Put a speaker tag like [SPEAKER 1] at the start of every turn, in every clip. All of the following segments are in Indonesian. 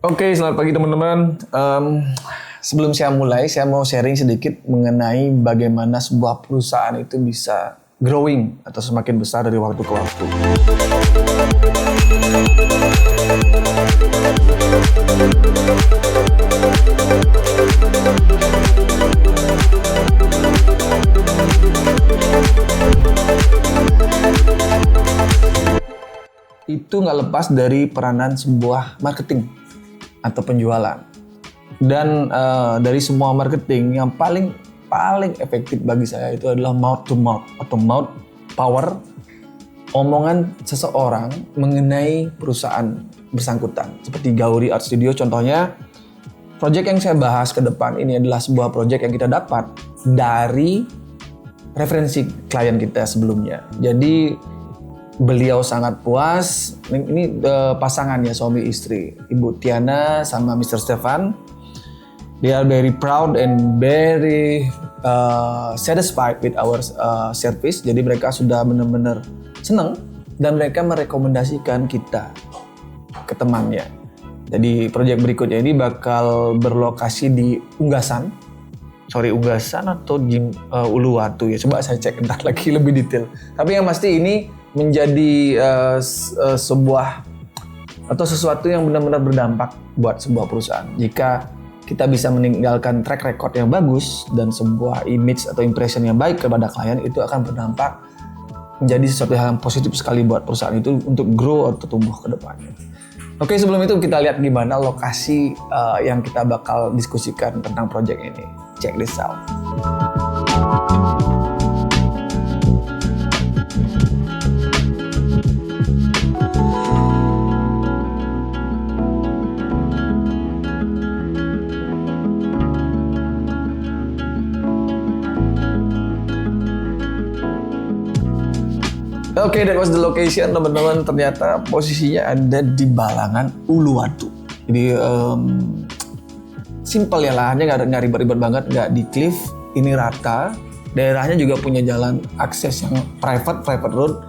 [SPEAKER 1] Oke, selamat pagi teman-teman. Sebelum saya mulai, saya mau sharing sedikit mengenai bagaimana sebuah perusahaan itu bisa growing atau semakin besar dari waktu ke waktu. Itu nggak lepas dari peranan sebuah marketing atau penjualan. Dan dari semua marketing yang paling efektif bagi saya itu adalah mouth to mouth atau mouth power, omongan seseorang mengenai perusahaan bersangkutan. Seperti Gauri Art Studio contohnya, proyek yang saya bahas ke depan ini adalah sebuah proyek yang kita dapat dari referensi klien kita sebelumnya. Jadi beliau sangat puas. Ini pasangannya, suami istri, Ibu Tiana sama Mr. Stefan. They are very proud and very satisfied with our service. Jadi mereka sudah benar-benar senang dan mereka merekomendasikan kita ke temannya. Jadi proyek berikutnya ini bakal berlokasi di Unggasan atau Uluwatu ya. Coba saya cek entar lagi lebih detail. Tapi yang pasti ini menjadi sebuah atau sesuatu yang benar-benar berdampak buat sebuah perusahaan. Jika kita bisa meninggalkan track record yang bagus dan sebuah image atau impression yang baik kepada klien, itu akan berdampak menjadi sesuatu yang positif sekali buat perusahaan itu untuk grow atau tumbuh ke depannya. Oke, sebelum itu kita lihat gimana lokasi yang kita bakal diskusikan tentang project ini. Check this out. Oke, that was the location, teman-teman. Ternyata posisinya ada di Balangan Uluwatu. Jadi simple ya, lahannya nggak ribet-ribet banget, nggak di cliff, ini rata. Daerahnya juga punya jalan akses yang private road.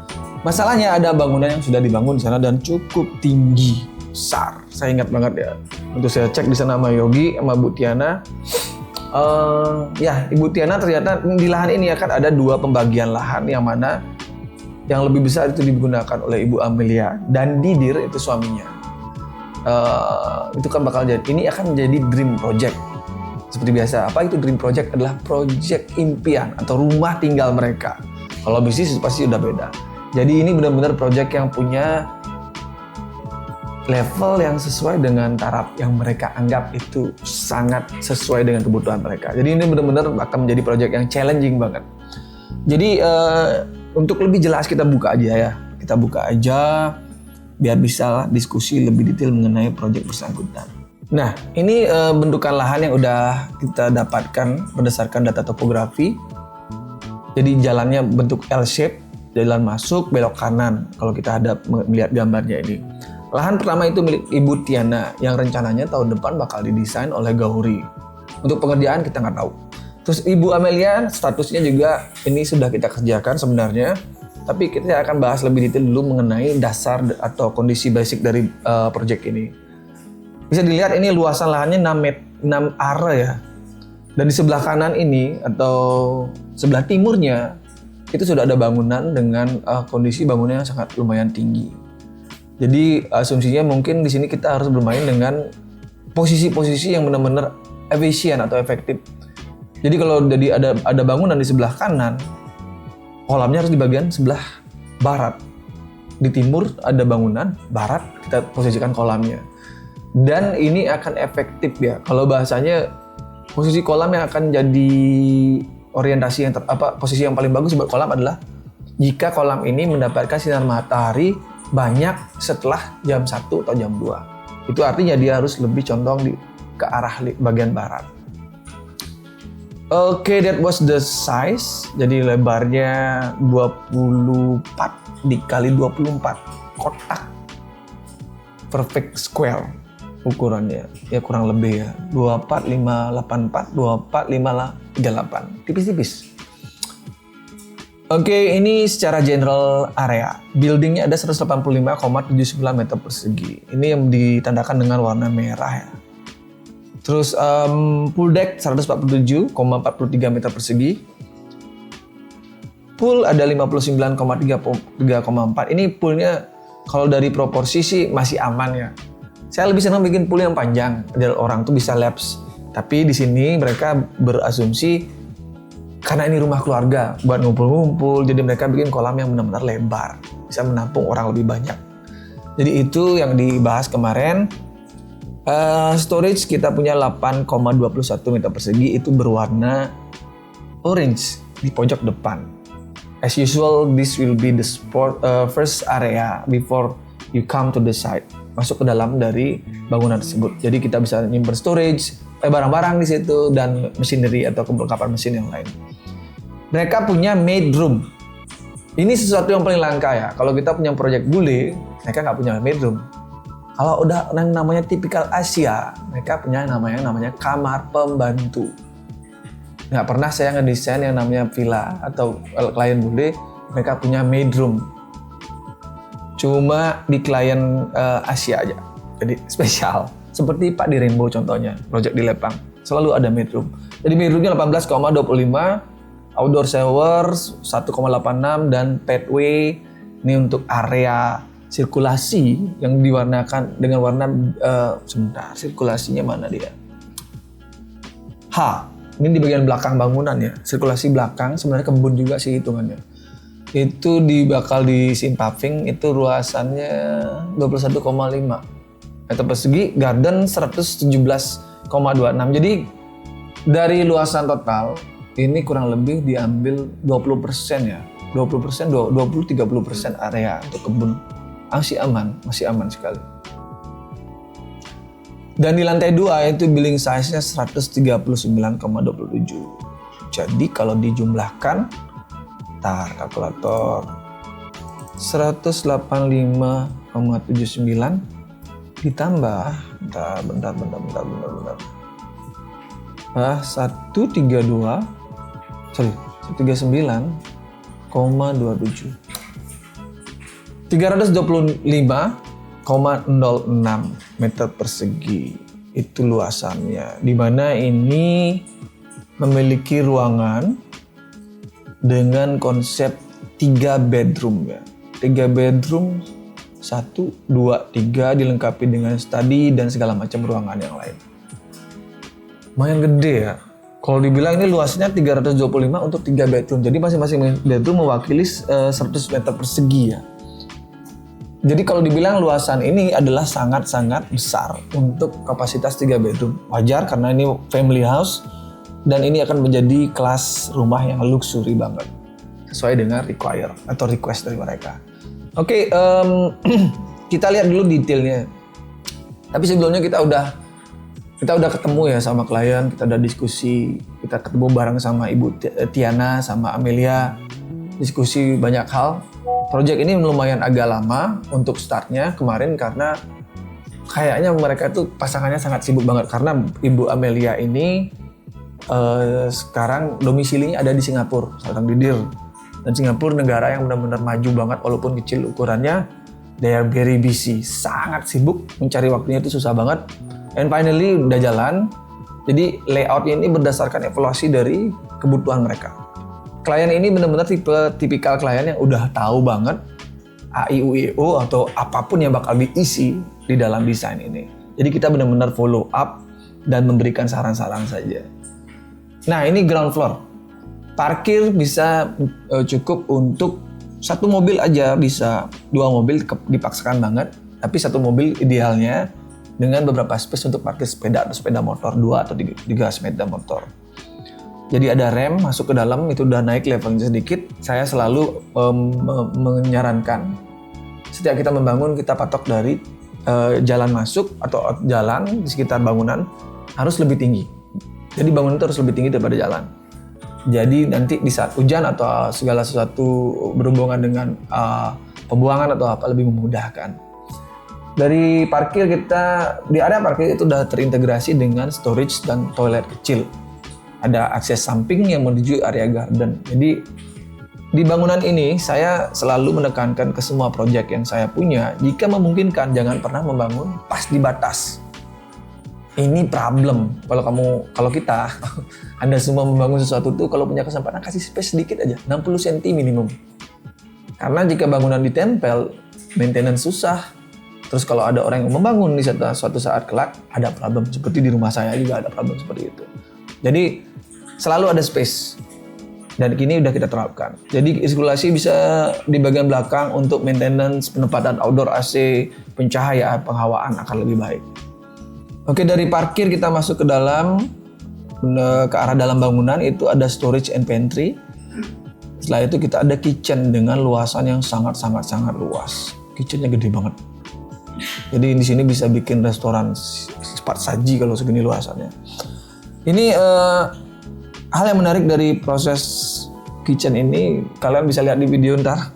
[SPEAKER 1] Masalahnya ada bangunan yang sudah dibangun di sana dan cukup tinggi, besar. Saya ingat banget ya. Untuk saya cek di sana sama Yogi, sama Bu Tiana. Ibu Tiana ternyata di lahan ini akan ada 2 pembagian lahan, yang mana yang lebih besar itu digunakan oleh Ibu Amelia dan Didir, itu suaminya. Itu kan bakal jadi, ini akan menjadi dream project. Seperti biasa, apa itu dream project? Adalah project impian atau rumah tinggal mereka. Kalau bisnis pasti udah beda. Jadi ini benar-benar project yang punya level yang sesuai dengan taraf yang mereka anggap itu sangat sesuai dengan kebutuhan mereka. Jadi ini benar-benar akan menjadi project yang challenging banget. Jadi untuk lebih jelas kita buka aja ya. Kita buka aja biar bisa diskusi lebih detail mengenai proyek bersangkutan. Nah, ini bentukan lahan yang udah kita dapatkan berdasarkan data topografi. Jadi jalannya bentuk L shape, jalan masuk belok kanan kalau kita melihat gambarnya ini. Lahan pertama itu milik Ibu Tiana yang rencananya tahun depan bakal didesain oleh Gauri. Untuk pengerjaan kita nggak tahu. Terus Ibu Amelia statusnya juga ini sudah kita kerjakan sebenarnya, tapi kita akan bahas lebih detail dulu mengenai dasar atau kondisi basic dari proyek ini. Bisa dilihat ini luasan lahannya 6 are ya. Dan di sebelah kanan ini atau sebelah timurnya itu sudah ada bangunan dengan kondisi bangunannya yang sangat lumayan tinggi. Jadi asumsinya mungkin di sini kita harus bermain dengan posisi-posisi yang benar-benar efisien atau efektif. Jadi kalau jadi ada bangunan di sebelah kanan, kolamnya harus di bagian sebelah barat. Di timur ada bangunan, barat kita posisikan kolamnya. Dan ini akan efektif ya. Kalau bahasanya posisi kolam yang akan jadi orientasi yang posisi yang paling bagus buat kolam adalah jika kolam ini mendapatkan sinar matahari banyak setelah jam 1 atau jam 2. Itu artinya dia harus lebih condong ke arah bagian barat. Oke, that was the size. Jadi lebarnya 24 dikali 24 kotak. Perfect square ukurannya. Ya kurang lebih ya. 24584, 24538. Tipis-tipis. Oke, ini secara general area. Buildingnya ada 185,79 meter persegi. Ini yang ditandakan dengan warna merah ya. Terus pool deck 147,43 meter persegi. Pool ada 59,3,4. Ini poolnya kalau dari proporsi sih masih aman ya. Saya lebih senang bikin pool yang panjang, biar orang tuh bisa laps. Tapi di sini mereka berasumsi karena ini rumah keluarga, buat ngumpul-ngumpul, jadi mereka bikin kolam yang benar-benar lebar, bisa menampung orang lebih banyak. Jadi itu yang dibahas kemarin. Storage kita punya 8,21 meter persegi, itu berwarna orange di pojok depan. As usual, this will be the first area before you come to the site. Masuk ke dalam dari bangunan tersebut. Jadi kita bisa nyimpen storage, barang-barang di situ dan machinery atau kelengkapan mesin yang lain. Mereka punya maid room. Ini sesuatu yang paling langka ya. Kalau kita punya proyek bule, mereka nggak punya maid room. Kalau udah yang namanya tipikal Asia, mereka punya namanya kamar pembantu. Nggak pernah saya ngedesain yang namanya villa atau klien bule, mereka punya maid room. Cuma di klien Asia aja, jadi spesial. Seperti Pak di Rainbow contohnya, project di Lepang, selalu ada maid room. Jadi maid roomnya 18,25, outdoor shower 1,86 dan pathway ini untuk area sirkulasi yang diwarnakan dengan warna sebentar, sirkulasinya mana dia? Ini di bagian belakang bangunan ya, sirkulasi belakang, sebenarnya kebun juga sih hitungannya. Itu bakal di scene paving, itu luasannya 21,5 meter persegi, garden 117,26. Jadi dari luasan total ini kurang lebih diambil 20% ya. 20-30% area untuk kebun. Masih aman sekali. Dan di lantai 2 itu building size-nya 139,27. Jadi kalau dijumlahkan, kalkulator 185,79 ditambah bentar. 139,27. 325,06 meter persegi itu luasannya. Di mana ini memiliki ruangan dengan konsep 3 bedroom ya. 3 bedroom 1, 2, 3 dilengkapi dengan study dan segala macam ruangan yang lain. Lumayan gede ya. Kalau dibilang ini luasnya 325 untuk 3 bedroom. Jadi masing-masing bedroom mewakili 100 meter persegi ya. Jadi kalau dibilang luasan ini adalah sangat-sangat besar untuk kapasitas 3 bedroom. Wajar karena ini family house dan ini akan menjadi kelas rumah yang luxury banget. Sesuai dengan request dari mereka. Oke, kita lihat dulu detailnya. Tapi sebelumnya kita udah ketemu ya sama klien, kita udah diskusi, kita ketemu bareng sama Ibu Tiana sama Amelia, diskusi banyak hal. Project ini lumayan agak lama untuk startnya kemarin karena kayaknya mereka tuh pasangannya sangat sibuk banget karena Ibu Amelia ini sekarang domisilinya ada di Singapura, sedang di Deal. Dan Singapura negara yang benar-benar maju banget walaupun kecil ukurannya. They are very busy, sangat sibuk, mencari waktunya itu susah banget. And finally udah jalan. Jadi layoutnya ini berdasarkan evaluasi dari kebutuhan mereka. Klien ini benar-benar tipikal klien yang udah tahu banget AIUEO atau apapun yang bakal diisi di dalam desain ini. Jadi kita benar-benar follow up dan memberikan saran-saran saja. Nah ini ground floor. Parkir bisa cukup untuk 1 mobil aja bisa, 2 mobil dipaksakan banget. Tapi 1 mobil idealnya dengan beberapa space untuk parkir sepeda atau sepeda motor 2 atau 3 sepeda motor. Jadi ada rem masuk ke dalam, itu udah naik levelnya sedikit. Saya selalu menyarankan setiap kita membangun kita patok dari jalan masuk atau jalan di sekitar bangunan harus lebih tinggi. Jadi bangunan itu harus lebih tinggi daripada jalan. Jadi nanti di saat hujan atau segala sesuatu berhubungan dengan pembuangan atau apa lebih memudahkan. Dari parkir kita, di area parkir itu udah terintegrasi dengan storage dan toilet kecil. Ada akses samping yang menuju area garden. Jadi Di bangunan ini saya selalu menekankan ke semua proyek yang saya punya, jika memungkinkan jangan pernah membangun pas di batas. Ini problem kalau kita Anda semua membangun sesuatu tuh kalau punya kesempatan kasih space sedikit aja, 60 cm minimum. Karena jika bangunan ditempel, maintenance susah. Terus kalau ada orang yang membangun di suatu saat kelak, ada problem. Seperti di rumah saya juga ada problem seperti itu. Jadi selalu ada space. Dan kini udah kita terapkan. Jadi sirkulasi bisa di bagian belakang untuk maintenance, penempatan outdoor AC, pencahayaan, penghawaan akan lebih baik. Oke, dari parkir kita masuk ke dalam, ke arah dalam bangunan itu ada storage and pantry. Setelah itu kita ada kitchen dengan luasan yang sangat luas. Kitchennya gede banget. Jadi di sini bisa bikin restoran cepat saji kalau segini luasannya. Ini hal yang menarik dari proses kitchen ini, kalian bisa lihat di video ntar.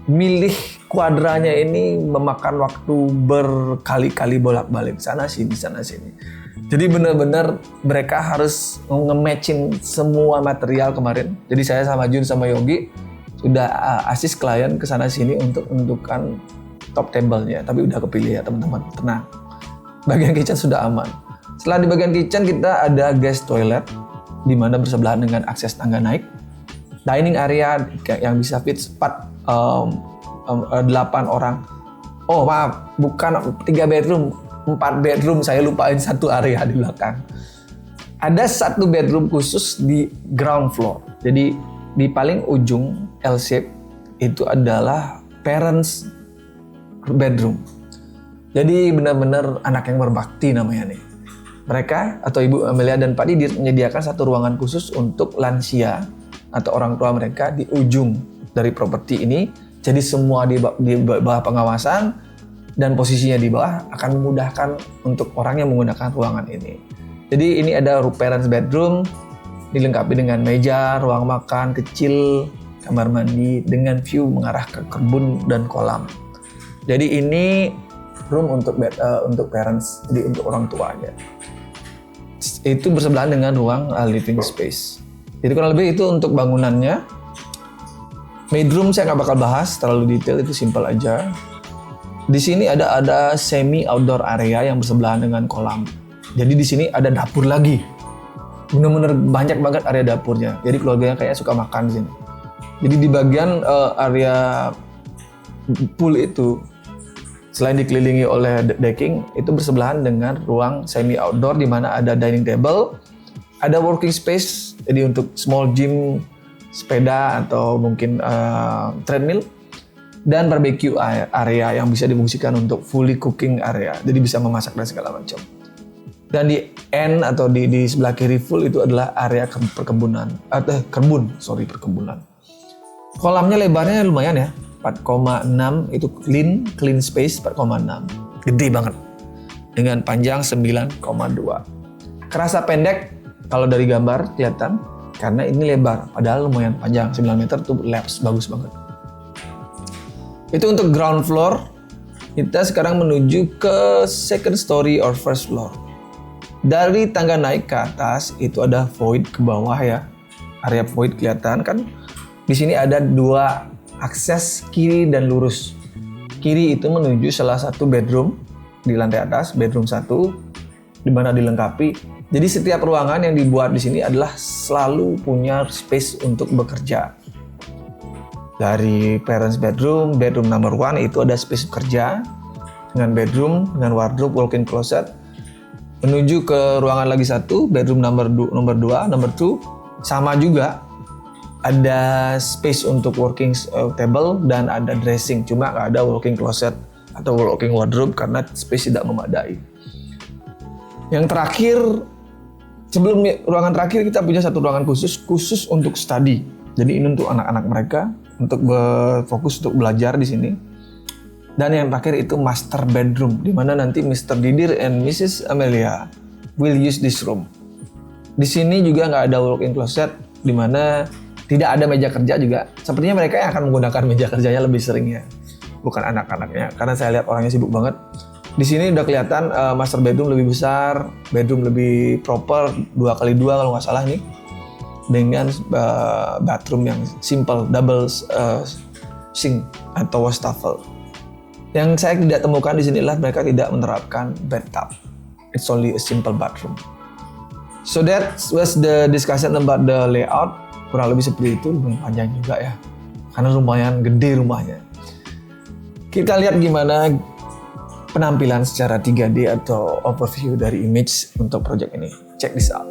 [SPEAKER 1] Milih kuadranya ini memakan waktu berkali-kali bolak-balik sana sini. Jadi benar-benar mereka harus nge-matching semua material kemarin. Jadi saya sama Jun sama Yogi sudah assist klien ke sana sini untuk menentukan top table-nya. Tapi udah kepilih ya teman-teman, tenang. Bagian kitchen sudah aman. Setelah di bagian kitchen kita ada guest toilet, di mana bersebelahan dengan akses tangga naik. Dining area yang bisa fit 8 orang. Oh maaf, bukan 3 bedroom, 4 bedroom, saya lupain satu area di belakang. Ada satu bedroom khusus di ground floor. Jadi di paling ujung L shape itu adalah parents bedroom. Jadi benar-benar anak yang berbakti namanya nih. Mereka atau Ibu Amelia dan Pak Didir menyediakan satu ruangan khusus untuk lansia atau orang tua mereka di ujung dari properti ini. Jadi semua di bawah pengawasan dan posisinya di bawah akan memudahkan untuk orang yang menggunakan ruangan ini. Jadi ini ada parents bedroom dilengkapi dengan meja, ruang makan kecil, kamar mandi dengan view mengarah ke kebun dan kolam. Jadi ini room untuk parents, jadi untuk orang tuanya. Itu bersebelahan dengan ruang living space. Jadi kurang lebih itu untuk bangunannya. Bedroom saya nggak bakal bahas terlalu detail, itu simple aja. Di sini ada semi outdoor area yang bersebelahan dengan kolam. Jadi di sini ada dapur lagi. Bener-bener banyak banget area dapurnya. Jadi keluarganya kayak suka makan di sini. Jadi di bagian area pool itu, selain dikelilingi oleh decking, itu bersebelahan dengan ruang semi outdoor di mana ada dining table, ada working space, jadi untuk small gym, sepeda atau mungkin treadmill, dan barbecue area yang bisa difungsikan untuk fully cooking area, jadi bisa memasak dan segala macam. Dan di end atau di sebelah kiri full itu adalah area perkebunan. Kolamnya lebarnya lumayan ya, 4,6 itu clean space 4,6. Gede banget. Dengan panjang 9,2. Kerasa pendek kalau dari gambar kelihatan karena ini lebar, padahal lumayan panjang, 9 meter tuh lapse bagus banget. Itu untuk ground floor. Kita sekarang menuju ke second story or first floor. Dari tangga naik ke atas itu ada void ke bawah ya. Area void kelihatan kan. Di sini ada 2 akses kiri dan lurus. Kiri itu menuju salah satu bedroom di lantai atas, bedroom 1 di mana dilengkapi. Jadi setiap ruangan yang dibuat di sini adalah selalu punya space untuk bekerja. Dari parents bedroom number 1 itu ada space bekerja dengan bedroom, dengan wardrobe, walk-in closet. Menuju ke ruangan lagi 1, bedroom number 2, sama juga. Ada space untuk working table dan ada dressing, cuma nggak ada walk-in closet atau walk-in wardrobe karena space tidak memadai. Yang terakhir, sebelum ruangan terakhir kita punya satu ruangan khusus untuk study. Jadi ini untuk anak-anak mereka untuk berfokus untuk belajar di sini. Dan yang terakhir itu master bedroom, di mana nanti Mr. Didir and Mrs. Amelia will use this room. Di sini juga nggak ada walk-in closet, di mana tidak ada meja kerja juga. Sepertinya mereka yang akan menggunakan meja kerjanya lebih sering ya, bukan anak-anaknya. Karena saya lihat orangnya sibuk banget. Di sini udah kelihatan master bedroom lebih besar, bedroom lebih proper, 2x2 kalau nggak salah nih. dengan bathroom yang simple, double sink atau wastafel. Yang saya tidak temukan di sini adalah mereka tidak menerapkan bathtub. It's only a simple bathroom. So that was the discussion about the layout. Kurang lebih seperti itu, lumayan panjang juga ya. Karena lumayan gede rumahnya. Kita lihat gimana penampilan secara 3D atau overview dari image untuk project ini. Check this out.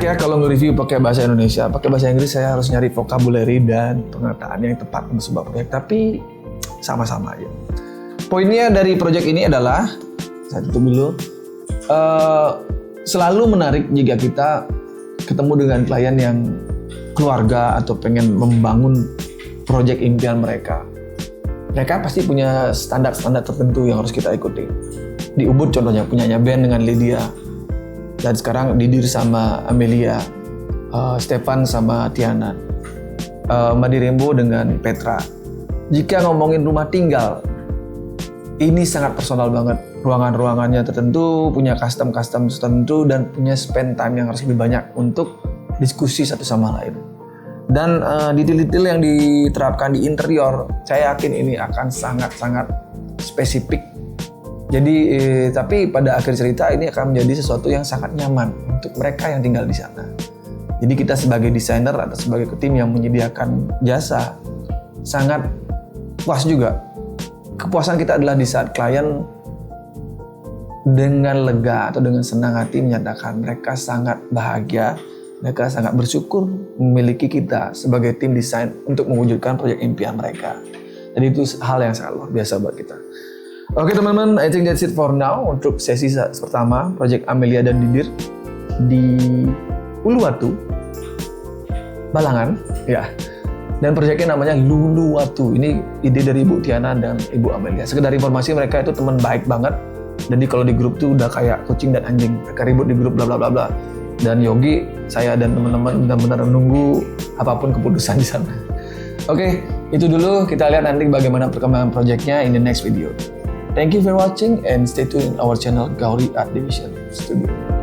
[SPEAKER 1] Kalau nge-review pakai bahasa Indonesia, pakai bahasa Inggris saya harus nyari vocabulary dan pengertian yang tepat untuk sebuah proyek, tapi sama-sama aja. Poinnya dari proyek ini adalah, saya tutup dulu, selalu menarik jika kita ketemu dengan klien yang keluarga atau pengen membangun proyek impian mereka. Mereka pasti punya standar-standar tertentu yang harus kita ikuti. Di Ubud contohnya punyanya band dengan Lydia. Dan sekarang Didir sama Amelia, Stefan sama Tiana, Madirembo dengan Petra. Jika ngomongin rumah tinggal, ini sangat personal banget. Ruangan-ruangannya tertentu, punya custom tertentu, dan punya spend time yang harus lebih banyak untuk diskusi satu sama lain. Dan detail-detail yang diterapkan di interior, saya yakin ini akan sangat-sangat spesifik. Jadi, tapi pada akhir cerita ini akan menjadi sesuatu yang sangat nyaman untuk mereka yang tinggal di sana. Jadi kita sebagai desainer atau sebagai tim yang menyediakan jasa sangat puas juga. Kepuasan kita adalah di saat klien dengan lega atau dengan senang hati menyatakan mereka sangat bahagia, mereka sangat bersyukur memiliki kita sebagai tim desain untuk mewujudkan proyek impian mereka. Jadi itu hal yang sangat luar biasa buat kita. Oke teman-teman, I think that's it for now untuk sesi pertama Project Amelia dan Didir di Uluwatu, Balangan, ya. Dan proyeknya namanya Luluwatu. Ini ide dari Ibu Tiana dan Ibu Amelia. Sekedar informasi, mereka itu teman baik banget. Jadi kalau di grup tuh udah kayak kucing dan anjing. Mereka ribut di grup bla bla bla bla. Dan Yogi, saya dan teman-teman benar-benar menunggu apapun keputusan di sana. Oke, itu dulu. Kita lihat nanti bagaimana perkembangan proyeknya in the next video. Thank you for watching and stay tuned in our channel Gauri Art Division Studio.